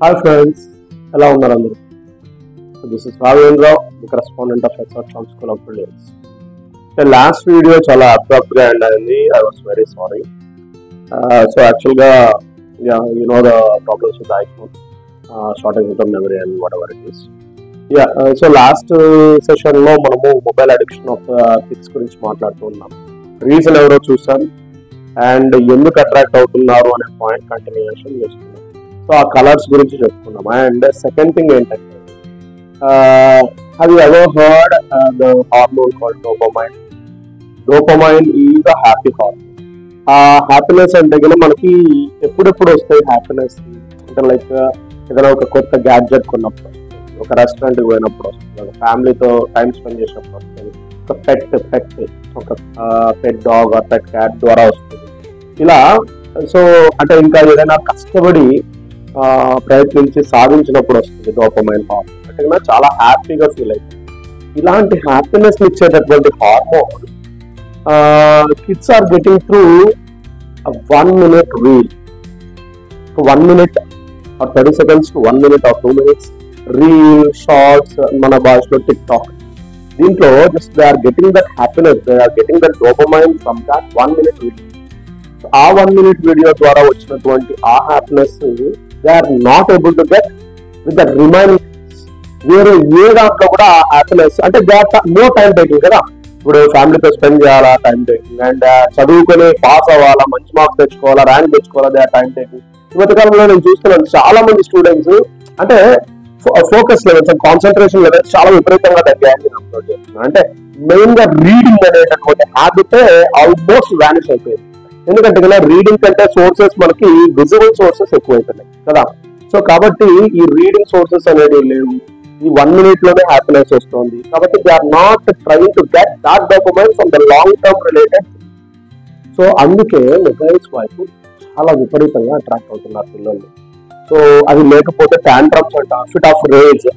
Hi friends, ఎలా ఉన్నారు అందరూ? This is Ravindra, the correspondent of SR Trump School of Brilliance. The last video చాలా abrupt గా end అయింది. I was very sorry. So actually yeah, you know the problems with iPhone, shortage of memory and whatever it is. Yeah, so last session లో మనము mobile addiction of kids గురించి మాట్లాడుతున్నాం. Reason ఎవరో చూసాం and ఎందుకు attract అవుతున్నారు అనే point continuation చేస్తున్నాం. సో ఆ కలర్స్ గురించి చెప్పుకున్నాం. అండ్ సెకండ్ థింగ్ ఏంటంటే have you ever heard the hormone called dopamine. Dopamine is a happy hormone. ఆ హ్యాపీనెస్ అంటే కనుక మనకి ఎప్పుడెప్పుడు వస్తాయి హ్యాపీనెస్ అంటే లైక్ ఏదైనా ఒక కొత్త గ్యాడ్జెట్ కొన్నప్పుడు వస్తుంది, ఒక రెస్టారెంట్కి పోయినప్పుడు వస్తుంది, ఒక ఫ్యామిలీతో టైం స్పెండ్ చేసినప్పుడు వస్తుంది, ఒక pet dog or pet cat ద్వారా వస్తుంది. ఇలా సో అంటే ఇంకా ఏదైనా కష్టపడి ప్రయత్నించి సాధించినప్పుడు వస్తుంది డోపమైన్ హార్మోన్. అంటే చాలా హ్యాపీగా ఫీల్ అవుతుంది. ఇలాంటి హ్యాపీనెస్ ఇచ్చేటటువంటి hormone kids are getting through 1 minute reel, 1 minute or 30 seconds to 1 minute or 2 minutes reel shorts, మన భాషలో టిక్ టాక్. దీంట్లో just they are getting that happiness, they are getting that dopamine from that 1 minute video. ఆ 1 minute video ద్వారా వచ్చినటువంటి ఆ happiness they are not able to get with the remaining. వేరే ఏ దాంట్లో కూడా ఆ హ్యాపీనెస్ అంటే they are no time taking కదా. ఇప్పుడు ఫ్యామిలీతో స్పెండ్ చేయాలా, టైం టేకింగ్. అండ్ చదువుకొని పాస్ అవ్వాలా, మంచి మార్క్స్ తెచ్చుకోవాలా, ర్యాంక్ తెచ్చుకోవాలా, దే ఆర్ టైం టేకింగ్. ఈ మధ్యకాలంలో నేను చూస్తున్నాను చాలా మంది స్టూడెంట్స్ అంటే focus levels and concentration levels చాలా విపరీతంగా తగ్గాయని నేను అబ్జర్వ్ చేస్తున్నాను. అంటే మెయిన్ గా రీడింగ్ అనేటటువంటి హ్యాబిట్ ఆల్మోస్ట్ వానిష్ అయిపోయింది. ఎందుకంటే కదా రీడింగ్ కంటే సోర్సెస్ మనకి విజిబుల్ సోర్సెస్ ఎక్కువైపోయినాయి కదా. సో కాబట్టి ఈ రీడింగ్ సోర్సెస్ అనేది లేవు. ఈ 1 minute లోనే హ్యాపీనెస్ వస్తుంది. కాబట్టి they are not trying to get that dopamine from the long term related. So అందుకే మొబైల్స్ వైపు చాలా విపరీతంగా అట్రాక్ట్ అవుతున్నారు పిల్లలు. సో అది లేకపోతే టాంట్రమ్స్ అంట, ఫిట్ ఆఫ్ రేజ్,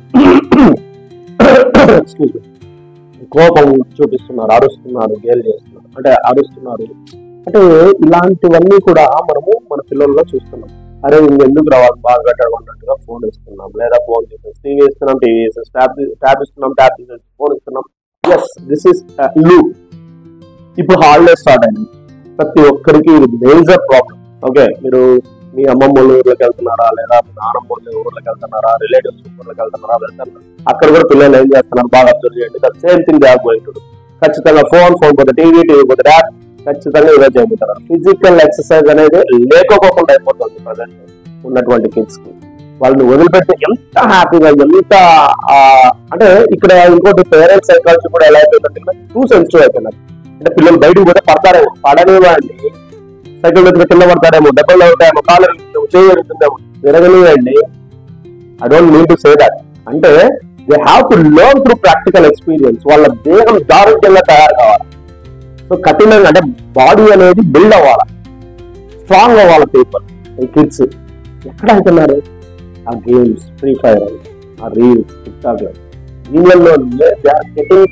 కోపం చూపిస్తున్నారు, అరుస్తున్నారు, గేల్ చేస్తున్నారు, అంటే అరుస్తున్నారు. అంటే ఇలాంటివన్నీ కూడా మనము మన పిల్లల్లో చూస్తున్నాం. అరే ఇంకెందుకు రావాలి బాగా కట్టడం ఫోన్ ఇస్తున్నాం, లేదా ఫోన్ తీసేసి టీవీ ఇస్తున్నాం, టీవీ వేసేసి ట్యాబ్ ఇస్తున్నాం, ట్యాబ్ తీసేసి ఫోన్ ఇస్తున్నాం. Yes, this is loop. ఇప్పుడు హాలిడేస్ స్టార్ట్ అయింది. ప్రతి ఒక్కరికి ఇది మేజర్ ప్రాబ్లం. ఓకే, మీరు మీ అమ్మమ్మ ఊర్లోకి వెళ్తున్నారా, లేదా మీ నాన్నమ్మ ఊర్లోకి వెళ్తున్నారా, రిలేటివ్స్ ఊర్లోకి వెళ్తున్నారా, వెళ్తున్నారు. అక్కడ కూడా పిల్లలు ఏం చేస్తున్నారు బాగా అబ్జర్వ్ చేయండి. That same thing they are going to do. ఖచ్చితంగా ఫోన్ పోతే టీవీ పోతే ట్యాబ్, ఖచ్చితంగా ఇవే చేయబోతున్నారు. ఫిజికల్ ఎక్సర్సైజ్ అనేది లేకపోకుండా అయిపోతుంది ప్రజెంట్ ఉన్నటువంటి కిడ్స్ కి. వాళ్ళని వదిలిపెడితే ఎంత హ్యాపీగా, ఎంత అంటే ఇక్కడ ఇంకోటి పేరెంట్స్ సైకాలజీ కూడా ఎలా అయిపోయిందంటే టూ సెన్సిటివ్ అయిపోయినారు. అంటే పిల్లలు బయటకు పోతే పడతారేమో, పడనివ్వండి, సైకిల్ దగ్గర కింద పడతారేమో, దెబ్బలు అవుతాయేమో, కాళ్ళు చేయగలుగుతుందేమో, విరగనివ్వండి. I don't mean to say that. అంటే they have to learn through practical experience. వాళ్ళ దేహం దారుణ్యంగా తయారు కావాలి. సో కఠినంగా అంటే బాడీ అనేది బిల్డ్ అవ్వాలి, స్ట్రాంగ్ అవ్వాలి. పీపుల్ కిడ్స్ ఎక్కడ అవుతున్నారు ఆ గేమ్స్, ఫ్రీ ఫైర్ అని, ఆ రీల్స్, టిక్ టాక్, దీనిలో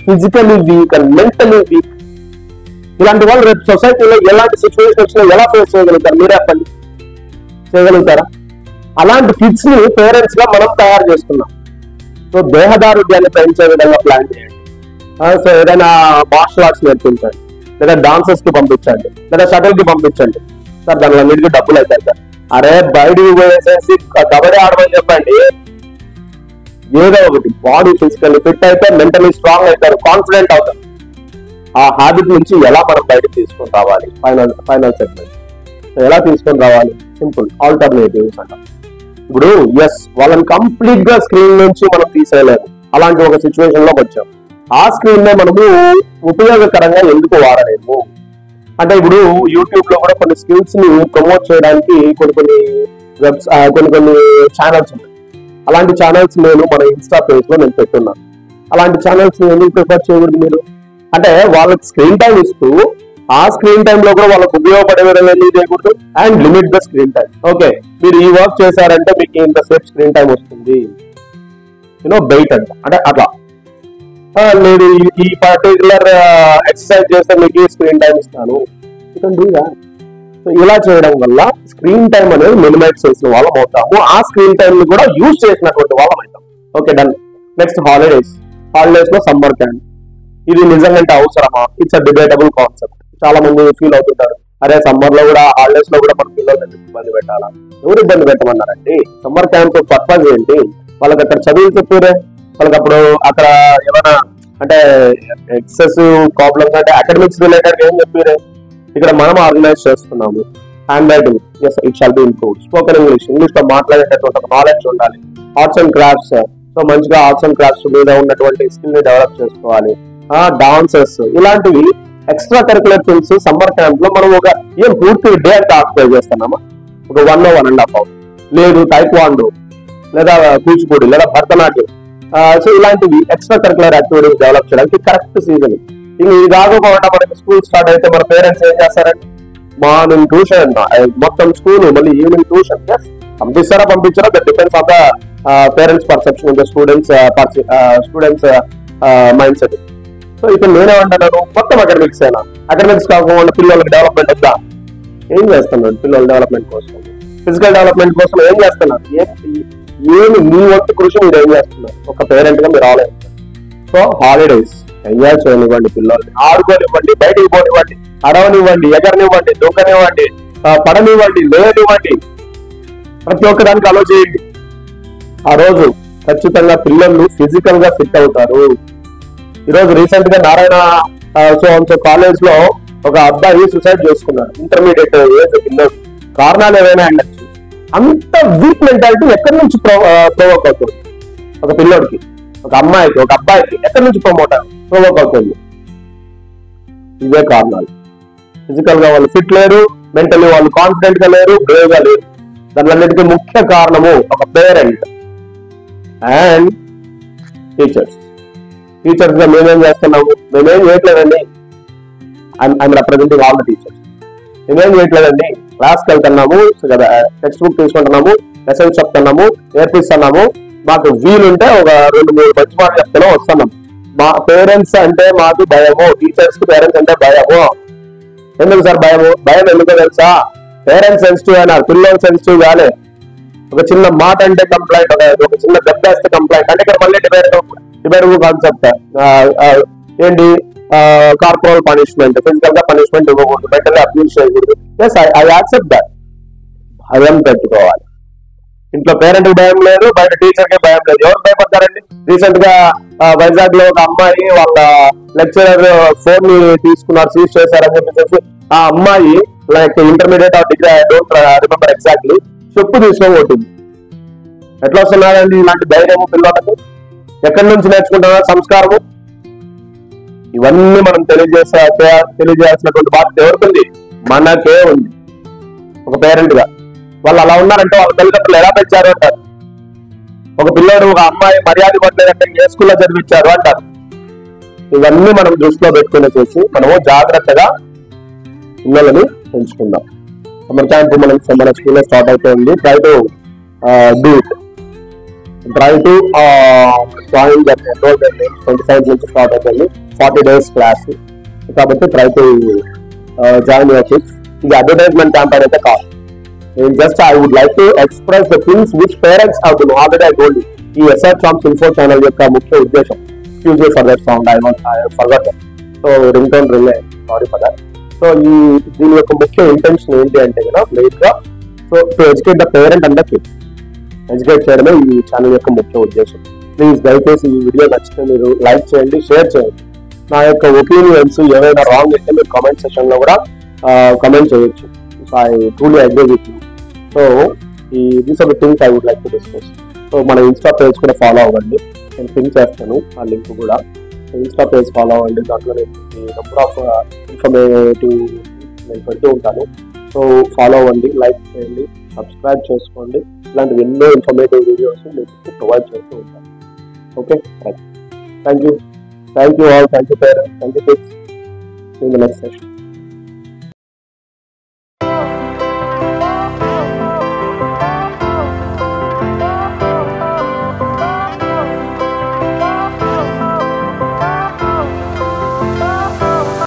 physically week and mentally week. ఇలాంటి వాళ్ళు రేపు సొసైటీలో ఎలాంటి సిచ్యువేషన్ వచ్చినా ఎలా ఫేస్ చేయగలుగుతారు? మీరే చెప్పండి, చేయగలుగుతారా? అలాంటి కిడ్స్ ని పేరెంట్స్ గా మనం తయారు చేస్తున్నాం. సో దేహదారుఢ్యాన్ని పెంచే విధంగా ప్లాన్ చేయండి. సో ఏదైనా మార్షల్ ఆర్ట్స్ నేర్పించండి, లేదా డాన్సర్స్ కి పంపించండి, లేదా షటిల్ కి పంపించండి. సార్ దానిలో అన్నిటికీ డబ్బులు అవుతాయి సార్. అరే బయటికి పోయేసేసి కబడ్డీ ఆడమని చెప్పండి. ఏదో ఒకటి బాడీ ఫిజికల్లీ ఫిట్ అయితే మెంటలీ స్ట్రాంగ్ అవుతారు, కాన్ఫిడెంట్ అవుతారు. ఆ హ్యాబిట్ నుంచి ఎలా మనం బయటకు తీసుకొని రావాలి? ఫైనల్ సెగ్మెంట్ ఎలా తీసుకొని రావాలి? సింపుల్ ఆల్టర్నేటివ్స్ అంట. ఇప్పుడు ఎస్, వాళ్ళని కంప్లీట్ గా స్క్రీన్ నుంచి మనం తీసేయలేము. అలాంటి ఒక సిచ్యువేషన్ లోకి వచ్చాం. ఆ స్క్రీన్ నే మనము ఉపయోగకరంగా ఎందుకు వాడలేము అంటే ఇప్పుడు యూట్యూబ్ లో కూడా కొన్ని స్కిల్స్ ని ప్రమోట్ చేయడానికి కొన్ని ఛానల్స్ ఉన్నాయి. అలాంటి ఛానల్స్ నేను మన ఇన్స్టా పేజ్ లో నేను పెట్టున్నాను. అలాంటి ఛానల్స్ ఎందుకు ప్రిఫర్ చేయకూడదు మీరు? అంటే వాళ్ళకి స్క్రీన్ టైం ఇస్తూ ఆ స్క్రీన్ టైం లో కూడా వాళ్ళకి ఉపయోగపడే విధంగా ఎందుకు చేయకూడదు? And limit the screen time. Okay, మీరు ఈ వర్క్ చేశారంటే మీకు ఇంతసేపు స్క్రీన్ టైం వస్తుంది, బెయిట్ అంట. అంటే అట్లా లేదు, ఈ పర్టికులర్ ఎక్సర్సైజ్ చేస్తే మీకు స్క్రీన్ టైం ఇస్తాను. You can do that. So ఇలా చేయడం వల్ల స్క్రీన్ టైం అనేది మినిమైజ్ చేసిన వాళ్ళం అవుతాము, ఆ స్క్రీన్ టైం ని కూడా యూజ్ చేసినటువంటి వాళ్ళం అవుతాం. Okay, done. నెక్స్ట్ హాలిడేస్ లో సమ్మర్ క్యాంప్. ఇది నిజంగా అవసరమా? It's a debatable concept. చాలా మంది ఫీల్ అవుతుంటారు, అరే సమ్మర్ లో కూడా హాలిడేస్ లో కూడా మన పిల్లలు ఇబ్బంది పెట్టాలా? ఎవరు ఇబ్బంది పెట్టమన్నారండి? సమ్మర్ క్యాంప్ పర్పస్ ఏంటి? వాళ్ళకి అక్కడ చదువులు చెప్పారే, వాళ్ళకి అప్పుడు అక్కడ ఏమైనా అంటే ఎక్సెసివ్ ప్రాబ్లమ్స్ అంటే అకాడమిక్స్ రిలేటెడ్ ఏం చెప్పారే, ఇక్కడ మనం ఆర్గనైజ్ చేస్తున్నాము. Handwriting, yes it shall be improved. Spoken English లో మాట్లాడేటటువంటి నాలెడ్జ్ ఉండాలి. ఆర్ట్స్ అండ్ క్రాఫ్ట్స్, సో మంచిగా ఆర్ట్స్ అండ్ క్రాఫ్ట్స్ మీద ఉన్నటువంటి స్కిల్ ని డెవలప్ చేసుకోవాలి. డాన్సెస్, ఇలాంటివి extra curricular things summer camp లో మనం ఒక ఏం పూర్తి డే అంటే ఆక్యుపై చేస్తున్నామా? ఒక 1.5 hours లేదు, టైక్వాండో లేదా కూచిపూడి లేదా భరతనాట్యం, సో ఇలాంటివి ఎక్స్ట్రా కరికులర్ యాక్టివిటీస్ డెవలప్ చేయడానికి కరెక్ట్ సీజన్. ఇది కాకుండా మనకి స్కూల్ స్టార్ట్ అయితే మన పేరెంట్స్ ఏం చేస్తారంటే మార్నింగ్ ట్యూషన్, మొత్తం స్కూల్, మళ్ళీ ఈవినింగ్ ట్యూషన్. పంపించారా that depends on the parents perception of the students mindset. So ఇక్కడ నేనేమంటున్నాను, మొత్తం అకాడమిక్స్ కాకుండా పిల్లలకి డెవలప్మెంట్ వద్దా? ఏం చేస్తున్నాడు పిల్లల డెవలప్మెంట్ కోసం? ఫిజికల్ డెవలప్మెంట్ కోసం ఏం చేస్తున్నారు? ఏమి మీ వంతు కృషి మీరు ఏం చేస్తున్నారు? ఒక పేరెంట్ గా మీరు ఆలోచించారు. సో హాలిడేస్ ఎంజాయ్ చేయనివ్వండి, పిల్లల్ని ఆడుకోనివ్వండి, బయటికి పోనివ్వండి, అడవనివ్వండి, ఎగరనివ్వండి, దూకనివ్వండి, పడనివ్వండి, లేనివ్వండి, ప్రతి ఒక్క దానికి అలో చేయండి. ఆ రోజు ఖచ్చితంగా పిల్లలు ఫిజికల్ గా ఫిట్ అవుతారు. ఈరోజు రీసెంట్ గా నారాయణ కాలేజ్ లో ఒక అబ్బాయి సూసైడ్ చేసుకున్నాడు, ఇంటర్మీడియట్ ఏజ్ పిల్లలు. కారణాలు ఏవైనా ఉండొచ్చు. అంత వీక్ మెంటాలిటీ ఎక్కడి నుంచి ప్రొవోక్ అవుతుంది? ఒక పిల్లోడికి, ఒక అమ్మాయికి, ఒక అబ్బాయికి ఎక్కడి నుంచి ప్రొవోక్ అవుతుంది? ఇవే కారణాలు. ఫిజికల్ గా వాళ్ళు ఫిట్ లేరు, మెంటలీ వాళ్ళు కాన్ఫిడెంట్ గా లేరు, బ్రేవ్ గా లేరు. దానివన్నిటికీ ముఖ్య కారణము ఒక పేరెంట్ అండ్ టీచర్స్. టీచర్స్ గా మేమేం చేస్తున్నాము? మేమేం చేయట్లేదండి. I'm representing all the teachers. మేమేం చేయట్లేదండి, క్లాస్కి వెళ్తున్నాము, టెక్స్ట్ బుక్ తీసుకుంటున్నాము, లెసన్స్ చెప్తున్నాము, నేర్పిస్తున్నాము. మాకు వీలుంటే ఒక 2-3 మంచి మాటలు చెప్తూనే వస్తున్నాం. మా పేరెంట్స్ అంటే మాకు భయము, టీచర్స్ కి పేరెంట్స్ అంటే భయము. ఎందుకు సార్ భయము? భయం ఎందుకో తెలుసా? పేరెంట్స్ సెన్సిటివ్ అయినారు, పిల్లలు సెన్సిటివ్ కాలే. ఒక చిన్న మాట అంటే కంప్లైంట్, ఒక చిన్న దెబ్బ వేస్తే కంప్లైంట్. అంటే ఇక్కడ మళ్ళీ డిబేటబుల్ కాన్సెప్ట్ ఏంటి? కార్పొరల్ పనిష్మెంట్, ఫిజికల్ గా పనిష్మెంట్ ఇవ్వకూడదు, మెంటల్ అబ్యూస్ చేయకూడదు. Yes, I accept that. భయం పెట్టుకోవాలి. ఇంట్లో పేరెంట్ కి భయం లేదు, బయట టీచర్ కి భయం లేదు. ఎవరు భయపడతారండి? రీసెంట్ గా వైజాగ్ లో ఒక అమ్మాయి వాళ్ళ లెక్చరర్ ఫోన్ ని తీసుకున్నారు, సీజ్ చేశారని చెప్పేసి ఆ అమ్మాయి like intermediate or degree, I don't remember exactly, చెప్పు తీసుకొని కొట్టింది. ఎట్లా వస్తున్నారండి ఇలాంటి ధైర్యము పిల్లలకు? ఎక్కడి నుంచి నేర్చుకుంటున్నారు సంస్కారము? ఇవన్నీ మనం తెలియజేయాల్సినటువంటి బాధ్యత ఎవరికి ఉంది? మనకే ఉంది. ఒక పేరెంట్ గా వాళ్ళు అలా ఉన్నారంటే వాళ్ళ తల్లిదండ్రులు ఎలా పెంచారు అంటారు. ఒక పిల్లడు, ఒక అమ్మాయి మర్యాద పడలేదంటే ఏ స్కూల్లో చదివించారు అంటారు. ఇవన్నీ మనం దృష్టిలో పెట్టుకుని చేసి మనము జాగ్రత్తగా పిల్లలని పెంచుకుందాం. సమ్మర్ క్యాంప్ మన స్కూల్లో స్టార్ట్ అవుతుంది. Try to do it. Try to join that enrolment 25 నుంచి స్టార్ట్ అవుతుంది. 40 days క్లాస్ కాబట్టి try to join your kids. ఇది అడ్వర్టైజ్మెంట్ క్యాంప్ అయితే కాదు. Just I would like to express the things which parents have to know. Already I told you. ఈ SR champs info channel యొక్క ముఖ్య ఉద్దేశం, excuse me for that sound, I forgot. So ring tone ring, sorry for that. So దీని యొక్క ముఖ్య intention ఏంటి అంటే main గా so to educate the parent and the kid. Educate చేయడమే ఈ ఛానల్ యొక్క ముఖ్య ఉద్దేశం. ప్లీజ్ దయచేసి ఈ వీడియో నచ్చితే మీరు లైక్ చేయండి, షేర్ చేయండి. నా యొక్క ఒపీనియన్స్ ఏవైనా రాంగ్ అయితే మీరు కామెంట్ సెక్షన్ లో కూడా కామెంట్ చేయొచ్చు. So I truly agree with you. So these are the things I would like to discuss. So మన ఇన్స్టా పేజ్ కూడా ఫాలో అవ్వండి, నేను పిన్ చేస్తాను ఆ లింక్ కూడా. ఇన్స్టా పేజ్ ఫాలో అవ్వండి, దాంట్లో నేను నెంబర్ ఆఫ్ ఇన్ఫర్మేటివ్ నేను పెడుతూ ఉంటాను. సో ఫాలో అవ్వండి, లైక్ చేయండి, సబ్స్క్రైబ్ చేసుకోండి. ఇలాంటి ఎన్నో ఇన్ఫర్మేటివ్ వీడియోస్ మీకు ప్రొవైడ్ చేస్తూ ఉంటాను. Okay, thank you. Thank you all. Thank you parents. Thank you kids. See you in the next session.